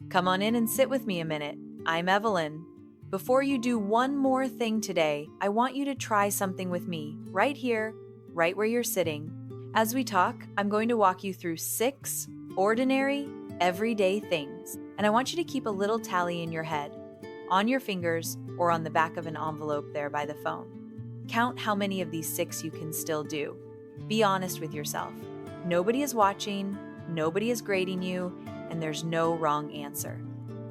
Come on in and sit with me a minute. I'm Evelyn. Before you do one more thing today, I want you to try something with me, right here, right where you're sitting. As we talk, I'm going to walk you through 6 ordinary, everyday things, and I want you to keep a little tally in your head, on your fingers, or on the back of an envelope there by the phone. Count how many of these 6 you can still do. Be honest with yourself. Nobody is watching, nobody is grading you, and there's no wrong answer.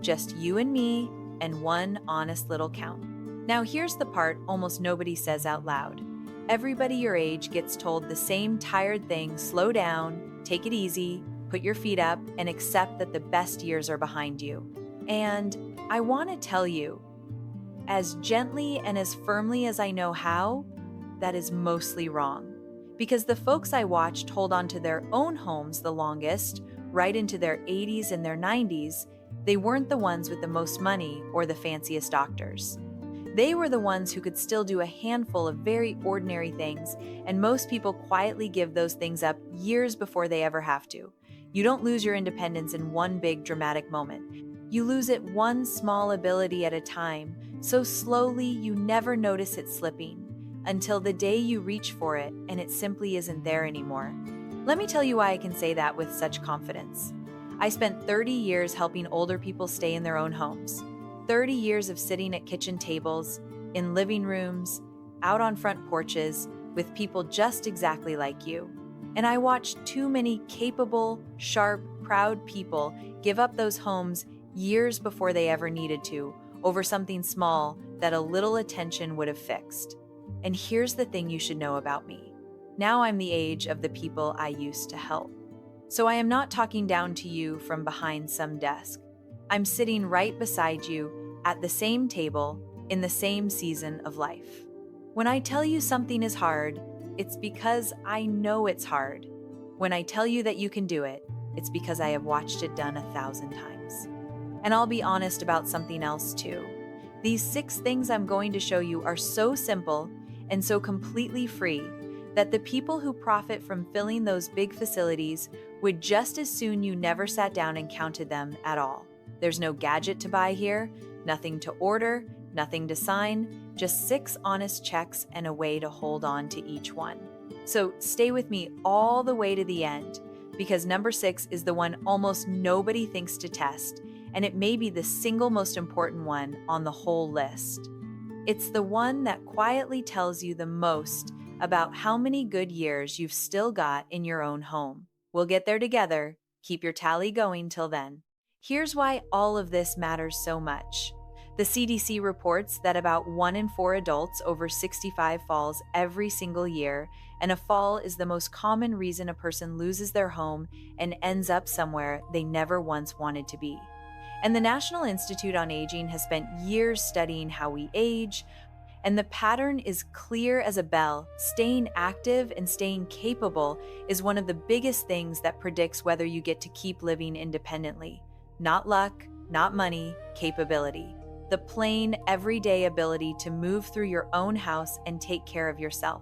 Just you and me and one honest little count. Now here's the part almost nobody says out loud. Everybody your age gets told the same tired thing: slow down, take it easy, put your feet up, and accept that the best years are behind you. And I want to tell you, as gently and as firmly as I know how, that is mostly wrong. Because the folks I watched hold on to their own homes the longest, right into their 80s and their 90s, they weren't the ones with the most money or the fanciest doctors. They were the ones who could still do a handful of very ordinary things, and most people quietly give those things up years before they ever have to. You don't lose your independence in one big dramatic moment. You lose it one small ability at a time, so slowly you never notice it slipping, until the day you reach for it and it simply isn't there anymore. Let me tell you why I can say that with such confidence. I spent 30 years helping older people stay in their own homes. 30 years of sitting at kitchen tables, in living rooms, out on front porches, with people just exactly like you. And I watched too many capable, sharp, proud people give up those homes years before they ever needed to, over something small that a little attention would have fixed. And here's the thing you should know about me. Now I'm the age of the people I used to help. So I am not talking down to you from behind some desk. I'm sitting right beside you at the same table in the same season of life. When I tell you something is hard, it's because I know it's hard. When I tell you that you can do it, it's because I have watched it done 1,000 times. And I'll be honest about something else too. These 6 things I'm going to show you are so simple and so completely free that the people who profit from filling those big facilities would just as soon you never sat down and counted them at all. There's no gadget to buy here, nothing to order, nothing to sign, just 6 honest checks and a way to hold on to each one. So stay with me all the way to the end, because number 6 is the one almost nobody thinks to test, and it may be the single most important one on the whole list. It's the one that quietly tells you the most about how many good years you've still got in your own home. We'll get there together. Keep your tally going till then. Here's why all of this matters so much. The CDC reports that about 1 in 4 adults over 65 falls every single year, and a fall is the most common reason a person loses their home and ends up somewhere they never once wanted to be. And the National Institute on Aging has spent years studying how we age, and the pattern is clear as a bell. Staying active and staying capable is one of the biggest things that predicts whether you get to keep living independently. Not luck, not money, capability. The plain, everyday ability to move through your own house and take care of yourself.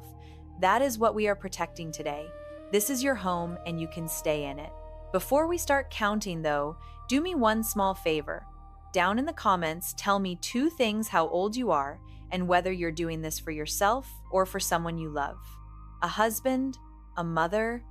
That is what we are protecting today. This is your home and you can stay in it. Before we start counting though, do me one small favor. Down in the comments, tell me 2 things how old you are and whether you're doing this for yourself or for someone you love. A husband, a mother,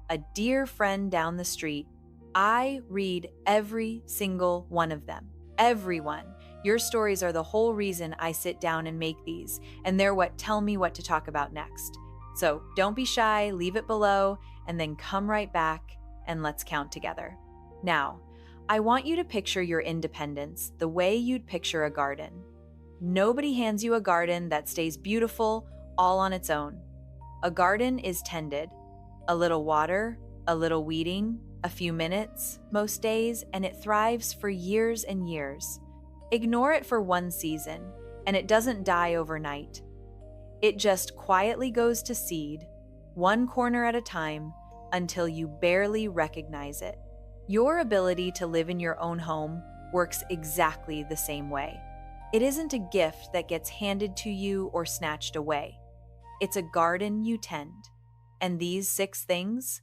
a dear friend down the street. I read every single one of them. Everyone. Your stories are the whole reason I sit down and make these, and they're what tell me what to talk about next. So don't be shy, leave it below, and then come right back and let's count together. Now, I want you to picture your independence the way you'd picture a garden. Nobody hands you a garden that stays beautiful all on its own. A garden is tended. A little water, a little weeding, a few minutes, most days, and it thrives for years and years. Ignore it for one season, and it doesn't die overnight. It just quietly goes to seed, one corner at a time, until you barely recognize it. Your ability to live in your own home works exactly the same way. It isn't a gift that gets handed to you or snatched away. It's a garden you tend. And these 6 things,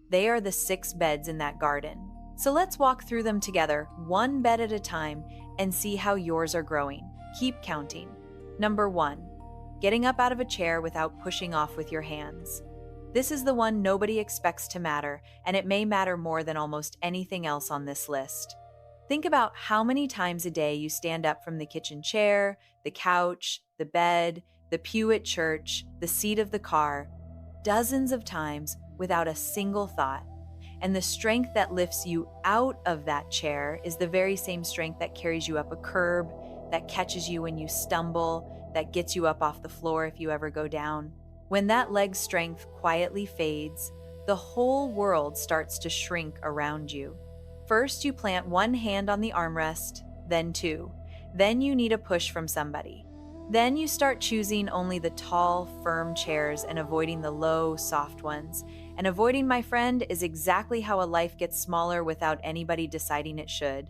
they are the 6 beds in that garden. So let's walk through them together, one bed at a time, and see how yours are growing. Keep counting. Number 1. Getting up out of a chair without pushing off with your hands. This is the one nobody expects to matter, and it may matter more than almost anything else on this list. Think about how many times a day you stand up from the kitchen chair, the couch, the bed, the pew at church, the seat of the car, dozens of times without a single thought. And the strength that lifts you out of that chair is the very same strength that carries you up a curb, that catches you when you stumble, that gets you up off the floor if you ever go down. When that leg strength quietly fades, the whole world starts to shrink around you. First, you plant one hand on the armrest, then two. Then you need a push from somebody. Then you start choosing only the tall, firm chairs and avoiding the low, soft ones. And avoiding, my friend, is exactly how a life gets smaller without anybody deciding it should.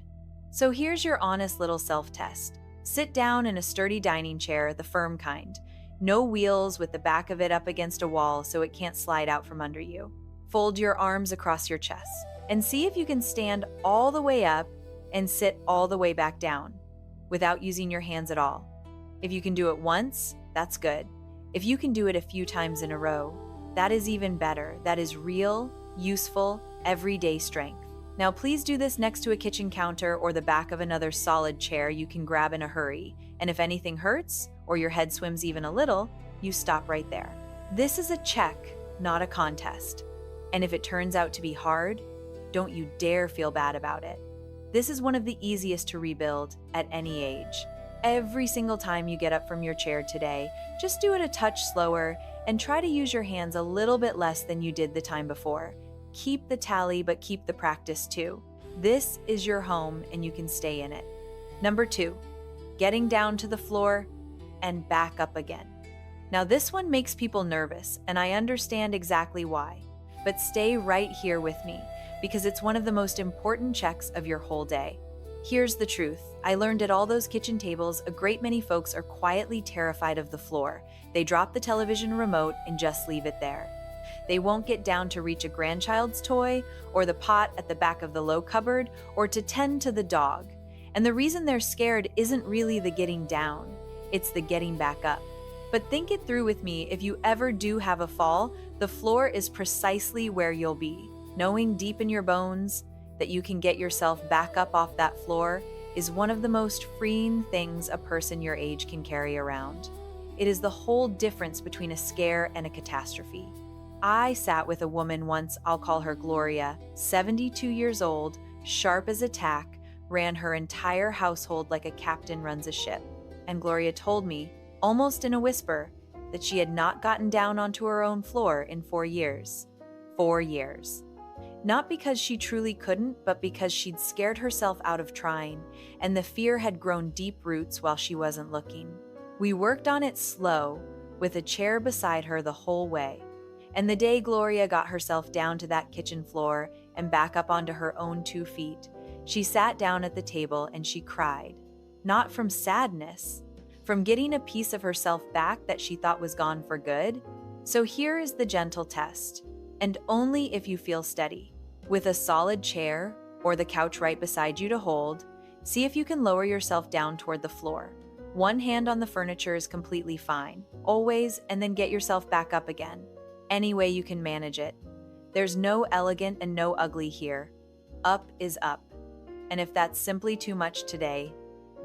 So here's your honest little self-test. Sit down in a sturdy dining chair, the firm kind. No wheels, with the back of it up against a wall so it can't slide out from under you. Fold your arms across your chest and see if you can stand all the way up and sit all the way back down without using your hands at all. If you can do it once, that's good. If you can do it a few times in a row, that is even better. That is real, useful, everyday strength. Now please do this next to a kitchen counter or the back of another solid chair you can grab in a hurry. And if anything hurts, or your head swims even a little, you stop right there. This is a check, not a contest. And if it turns out to be hard, don't you dare feel bad about it. This is one of the easiest to rebuild at any age. Every single time you get up from your chair today, just do it a touch slower and try to use your hands a little bit less than you did the time before. Keep the tally, but keep the practice too. This is your home and you can stay in it. Number 2, getting down to the floor and back up again. Now this one makes people nervous, and I understand exactly why. But stay right here with me, because it's one of the most important checks of your whole day. Here's the truth. I learned at all those kitchen tables, a great many folks are quietly terrified of the floor. They drop the television remote and just leave it there. They won't get down to reach a grandchild's toy, or the pot at the back of the low cupboard, or to tend to the dog. And the reason they're scared isn't really the getting down. It's the getting back up. But think it through with me. If you ever do have a fall, the floor is precisely where you'll be. Knowing deep in your bones that you can get yourself back up off that floor is one of the most freeing things a person your age can carry around. It is the whole difference between a scare and a catastrophe. I sat with a woman once, I'll call her Gloria, 72 years old, sharp as a tack, ran her entire household like a captain runs a ship. And Gloria told me, almost in a whisper, that she had not gotten down onto her own floor in 4 years. 4 years. Not because she truly couldn't, but because she'd scared herself out of trying, and the fear had grown deep roots while she wasn't looking. We worked on it slow, with a chair beside her the whole way. And the day Gloria got herself down to that kitchen floor and back up onto her own 2 feet, she sat down at the table and she cried. Not from sadness, from getting a piece of herself back that she thought was gone for good. So here is the gentle test, and only if you feel steady. With a solid chair or the couch right beside you to hold, see if you can lower yourself down toward the floor. One hand on the furniture is completely fine, always, and then get yourself back up again. Any way you can manage it. There's no elegant and no ugly here. Up is up. And if that's simply too much today,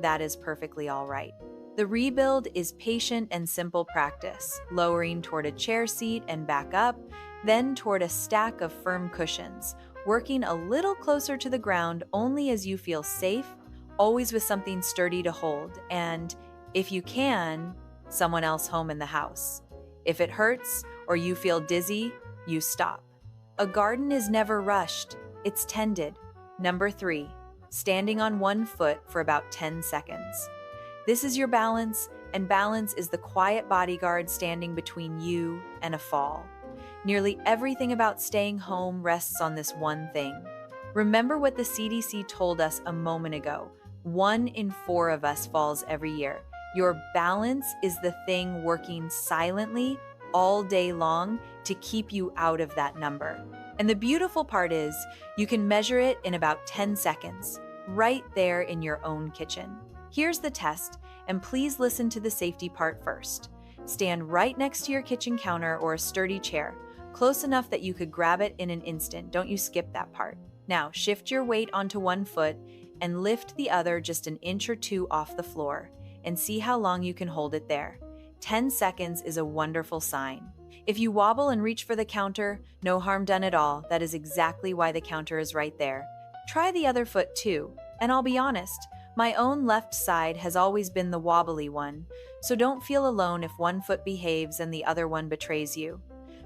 that is perfectly all right. The rebuild is patient and simple practice, lowering toward a chair seat and back up, then toward a stack of firm cushions, working a little closer to the ground only as you feel safe, always with something sturdy to hold, and, if you can, someone else home in the house. If it hurts or you feel dizzy, you stop. A garden is never rushed, it's tended. Number 3, standing on one foot for about 10 seconds. This is your balance, and balance is the quiet bodyguard standing between you and a fall. Nearly everything about staying home rests on this one thing. Remember what the CDC told us a moment ago. 1 in 4 of us falls every year. Your balance is the thing working silently all day long to keep you out of that number. And the beautiful part is, you can measure it in about 10 seconds, right there in your own kitchen. Here's the test, and please listen to the safety part first. Stand right next to your kitchen counter or a sturdy chair, close enough that you could grab it in an instant. Don't you skip that part. Now, shift your weight onto one foot and lift the other just an inch or two off the floor, and see how long you can hold it there. 10 seconds is a wonderful sign. If you wobble and reach for the counter, no harm done at all. That is exactly why the counter is right there. Try the other foot too, and I'll be honest, my own left side has always been the wobbly one, so don't feel alone if one foot behaves and the other one betrays you.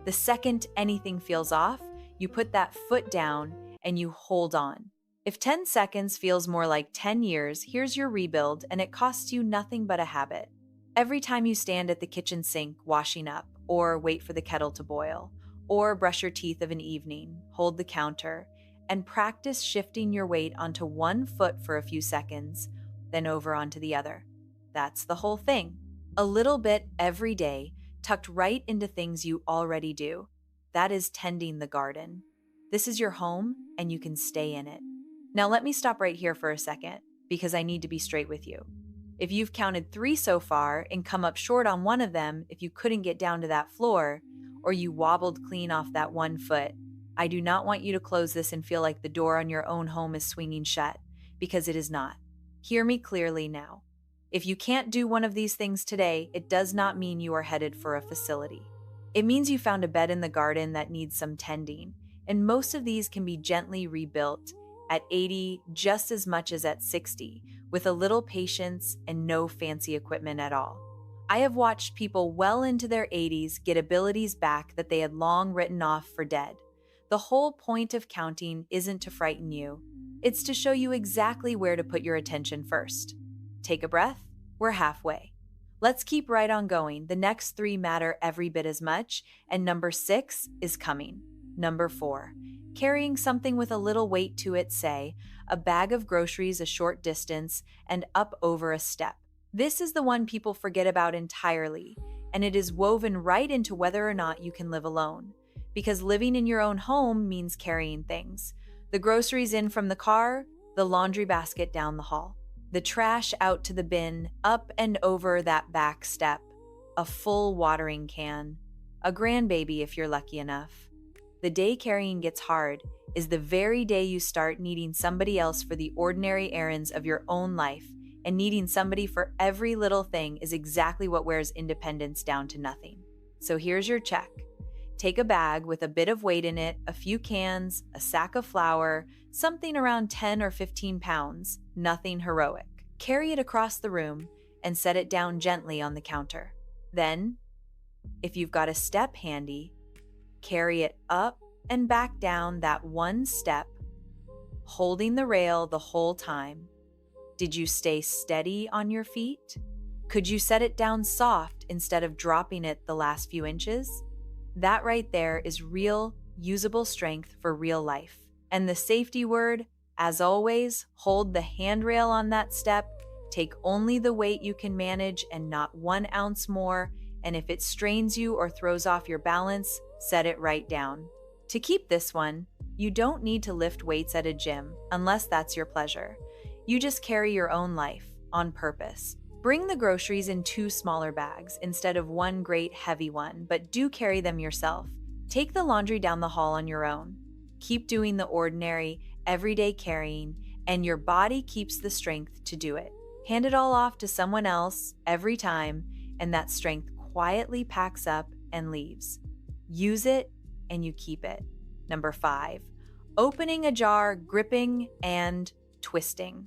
The second anything feels off, you put that foot down and you hold on. If 10 seconds feels more like 10 years, here's your rebuild, and it costs you nothing but a habit. Every time you stand at the kitchen sink washing up, or wait for the kettle to boil, or brush your teeth of an evening, hold the counter, and practice shifting your weight onto one foot for a few seconds, then over onto the other. That's the whole thing. A little bit every day, tucked right into things you already do. That is tending the garden. This is your home, and you can stay in it. Now let me stop right here for a second, because I need to be straight with you. If you've counted 3 so far and come up short on one of them, if you couldn't get down to that floor, or you wobbled clean off that one foot, I do not want you to close this and feel like the door on your own home is swinging shut, because it is not. Hear me clearly now. If you can't do one of these things today, it does not mean you are headed for a facility. It means you found a bed in the garden that needs some tending, and most of these can be gently rebuilt at 80 just as much as at 60, with a little patience and no fancy equipment at all. I have watched people well into their 80s get abilities back that they had long written off for dead. The whole point of counting isn't to frighten you. It's to show you exactly where to put your attention first. Take a breath. We're halfway. Let's keep right on going. The next 3 matter every bit as much, and number 6 is coming. Number 4. Carrying something with a little weight to it, say, a bag of groceries a short distance and up over a step. This is the one people forget about entirely, and it is woven right into whether or not you can live alone. Because living in your own home means carrying things. The groceries in from the car, the laundry basket down the hall, the trash out to the bin, up and over that back step, a full watering can, a grandbaby if you're lucky enough. The day carrying gets hard is the very day you start needing somebody else for the ordinary errands of your own life, and needing somebody for every little thing is exactly what wears independence down to nothing. So here's your check. Take a bag with a bit of weight in it, a few cans, a sack of flour, something around 10 or 15 pounds, nothing heroic. Carry it across the room and set it down gently on the counter. Then, if you've got a step handy, carry it up and back down that one step, holding the rail the whole time. Did you stay steady on your feet? Could you set it down soft instead of dropping it the last few inches? That right there is real, usable strength for real life. And the safety word, as always, hold the handrail on that step, take only the weight you can manage and not 1 ounce more, and if it strains you or throws off your balance, set it right down. To keep this one, you don't need to lift weights at a gym unless that's your pleasure. You just carry your own life on purpose. Bring the groceries in 2 smaller bags instead of 1 great heavy one, but do carry them yourself. Take the laundry down the hall on your own. Keep doing the ordinary, everyday carrying, and your body keeps the strength to do it. Hand it all off to someone else every time, and that strength quietly packs up and leaves. Use it, and you keep it. Number 5, opening a jar, gripping, and twisting.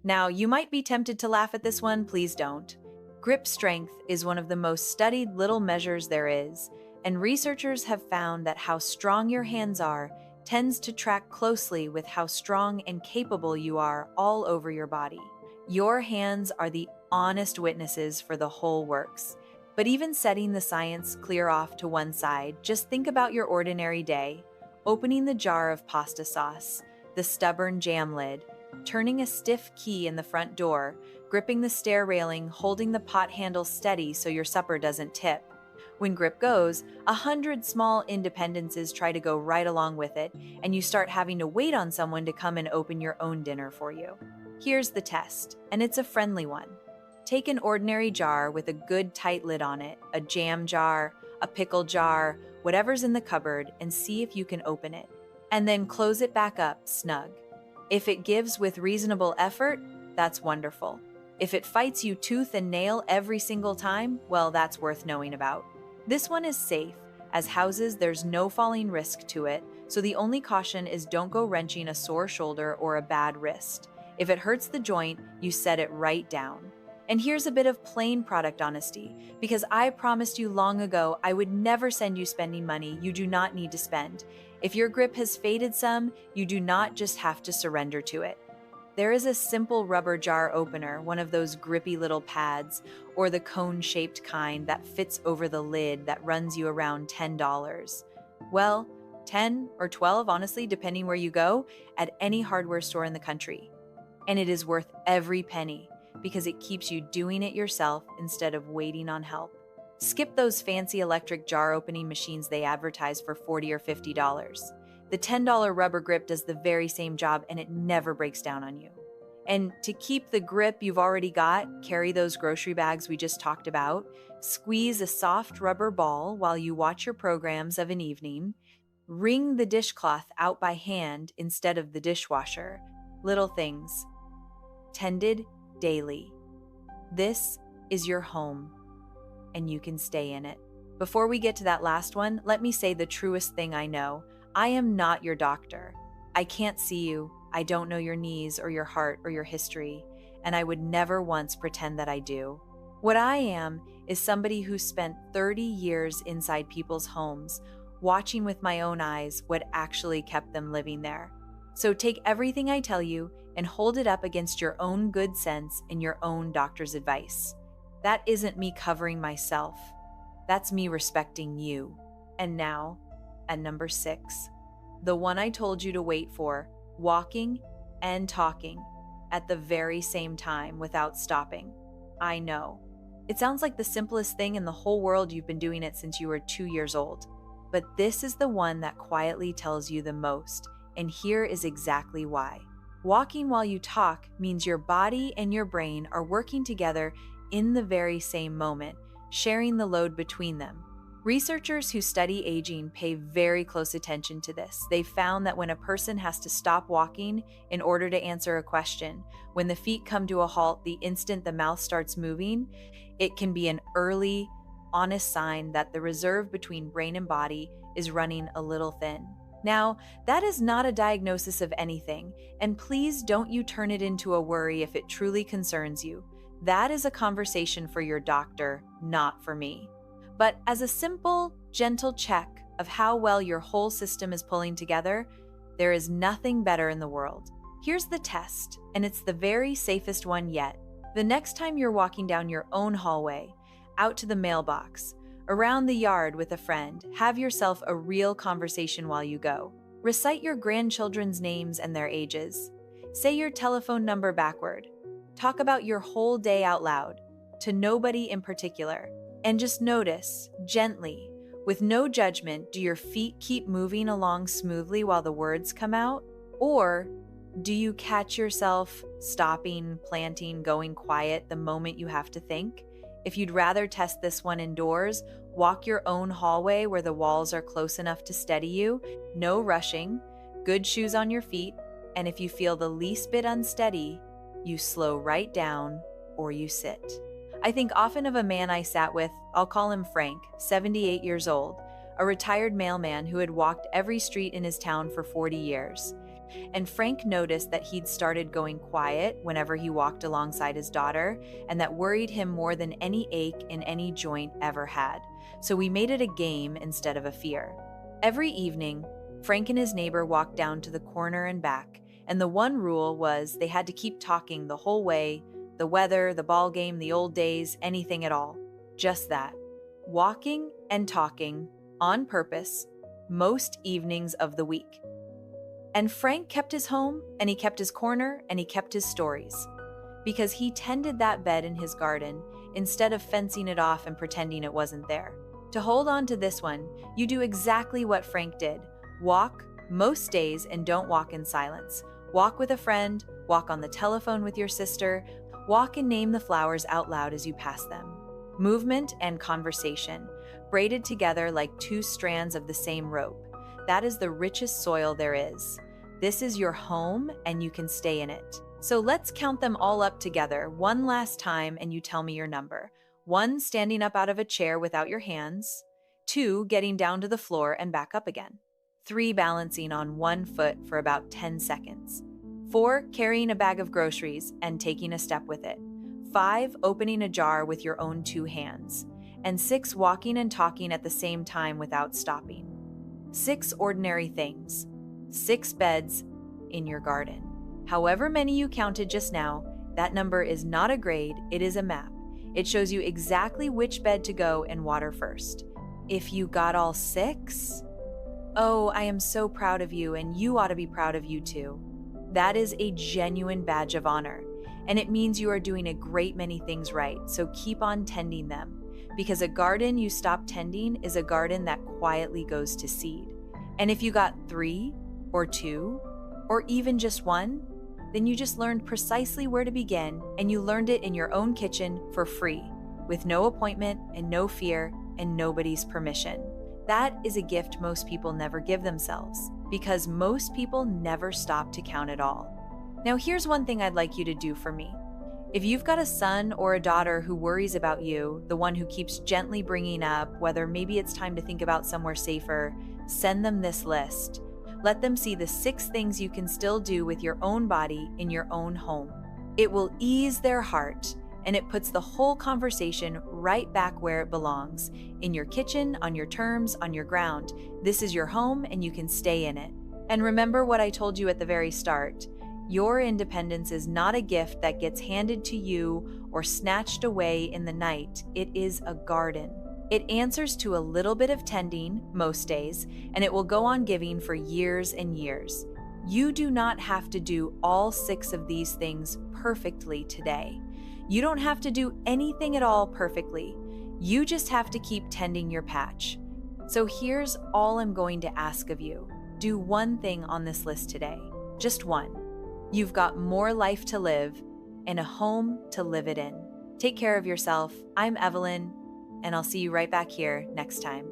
Now, you might be tempted to laugh at this one. Please don't. Grip strength is one of the most studied little measures there is, and researchers have found that how strong your hands are tends to track closely with how strong and capable you are all over your body. Your hands are the honest witnesses for the whole works. But even setting the science clear off to one side, just think about your ordinary day, opening the jar of pasta sauce, the stubborn jam lid, turning a stiff key in the front door, gripping the stair railing, holding the pot handle steady so your supper doesn't tip. When grip goes, 100 small independences try to go right along with it, and you start having to wait on someone to come and open your own dinner for you. Here's the test, and it's a friendly one. Take an ordinary jar with a good tight lid on it, a jam jar, a pickle jar, whatever's in the cupboard, and see if you can open it. And then close it back up snug. If it gives with reasonable effort, that's wonderful. If it fights you tooth and nail every single time, well, that's worth knowing about. This one is safe. As houses, there's no falling risk to it, so the only caution is don't go wrenching a sore shoulder or a bad wrist. If it hurts the joint, you set it right down. And here's a bit of plain product honesty, because I promised you long ago I would never send you spending money you do not need to spend. If your grip has faded some, you do not just have to surrender to it. There is a simple rubber jar opener, one of those grippy little pads, or the cone-shaped kind that fits over the lid that runs you around $10. Well, 10 or 12, honestly, depending where you go, at any hardware store in the country. And it is worth every penny, because it keeps you doing it yourself instead of waiting on help. Skip those fancy electric jar opening machines they advertise for $40 or $50. The $10 rubber grip does the very same job and it never breaks down on you. And to keep the grip you've already got, carry those grocery bags we just talked about, squeeze a soft rubber ball while you watch your programs of an evening, wring the dishcloth out by hand instead of the dishwasher. Little things. Tended daily. This is your home, and you can stay in it. Before we get to that last one, let me say the truest thing I know. I am not your doctor. I can't see you. I don't know your knees or your heart or your history, and I would never once pretend that I do. What I am is somebody who spent 30 years inside people's homes, watching with my own eyes what actually kept them living there. So take everything I tell you and hold it up against your own good sense and your own doctor's advice. That isn't me covering myself. That's me respecting you. And now, at number 6, the one I told you to wait for, walking and talking at the very same time without stopping. I know. It sounds like the simplest thing in the whole world. You've been doing it since you were 2 years old. But this is the one that quietly tells you the most, and here is exactly why. Walking while you talk means your body and your brain are working together in the very same moment, sharing the load between them. Researchers who study aging pay very close attention to this. They found that when a person has to stop walking in order to answer a question, when the feet come to a halt the instant the mouth starts moving, it can be an early, honest sign that the reserve between brain and body is running a little thin. Now, that is not a diagnosis of anything, and please don't you turn it into a worry if it truly concerns you. That is a conversation for your doctor, not for me. But as a simple, gentle check of how well your whole system is pulling together, there is nothing better in the world. Here's the test, and it's the very safest one yet. The next time you're walking down your own hallway, out to the mailbox, around the yard with a friend, have yourself a real conversation while you go. Recite your grandchildren's names and their ages. Say your telephone number backward. Talk about your whole day out loud, to nobody in particular. And just notice, gently, with no judgment, do your feet keep moving along smoothly while the words come out? Or do you catch yourself stopping, planting, going quiet the moment you have to think? If you'd rather test this one indoors, walk your own hallway where the walls are close enough to steady you, no rushing, good shoes on your feet, and if you feel the least bit unsteady, you slow right down or you sit. I think often of a man I sat with. I'll call him Frank, 78 years old, a retired mailman who had walked every street in his town for 40 years. And Frank noticed that he'd started going quiet whenever he walked alongside his daughter, and that worried him more than any ache in any joint ever had. So we made it a game instead of a fear. Every evening, Frank and his neighbor walked down to the corner and back, and the one rule was they had to keep talking the whole way. The weather, the ball game, the old days, anything at all. Just that. Walking and talking, on purpose, most evenings of the week. And Frank kept his home, and he kept his corner, and he kept his stories. Because he tended that bed in his garden, instead of fencing it off and pretending it wasn't there. To hold on to this one, you do exactly what Frank did. Walk most days and don't walk in silence. Walk with a friend, walk on the telephone with your sister, walk and name the flowers out loud as you pass them. Movement and conversation, braided together like two strands of the same rope. That is the richest soil there is. This is your home and you can stay in it. So let's count them all up together one last time and you tell me your number. 1, standing up out of a chair without your hands. 2, getting down to the floor and back up again. 3, balancing on one foot for about 10 seconds. 4, carrying a bag of groceries and taking a step with it. 5, opening a jar with your own 2 hands. And 6, walking and talking at the same time without stopping. 6 ordinary things. 6 beds in your garden. However many you counted just now, that number is not a grade, it is a map. It shows you exactly which bed to go and water first. If you got all 6, oh, I am so proud of you, and you ought to be proud of you too. That is a genuine badge of honor, and it means you are doing a great many things right, so keep on tending them. Because a garden you stop tending is a garden that quietly goes to seed. And if you got 3 or 2 or even just 1, then you just learned precisely where to begin, and you learned it in your own kitchen for free, with no appointment and no fear and nobody's permission. That is a gift most people never give themselves, because most people never stop to count at all. Now here's one thing I'd like you to do for me. If you've got a son or a daughter who worries about you, the one who keeps gently bringing up whether maybe it's time to think about somewhere safer, send them this list. Let them see the 6 things you can still do with your own body in your own home. It will ease their heart, and it puts the whole conversation right back where it belongs, in your kitchen, on your terms, on your ground. This is your home, and you can stay in it. And remember what I told you at the very start. Your independence is not a gift that gets handed to you or snatched away in the night. It is a garden. It answers to a little bit of tending most days, and it will go on giving for years and years. You do not have to do all 6 of these things perfectly today. You don't have to do anything at all perfectly. You just have to keep tending your patch. So here's all I'm going to ask of you. Do one thing on this list today. Just one. You've got more life to live and a home to live it in. Take care of yourself. I'm Evelyn, and I'll see you right back here next time.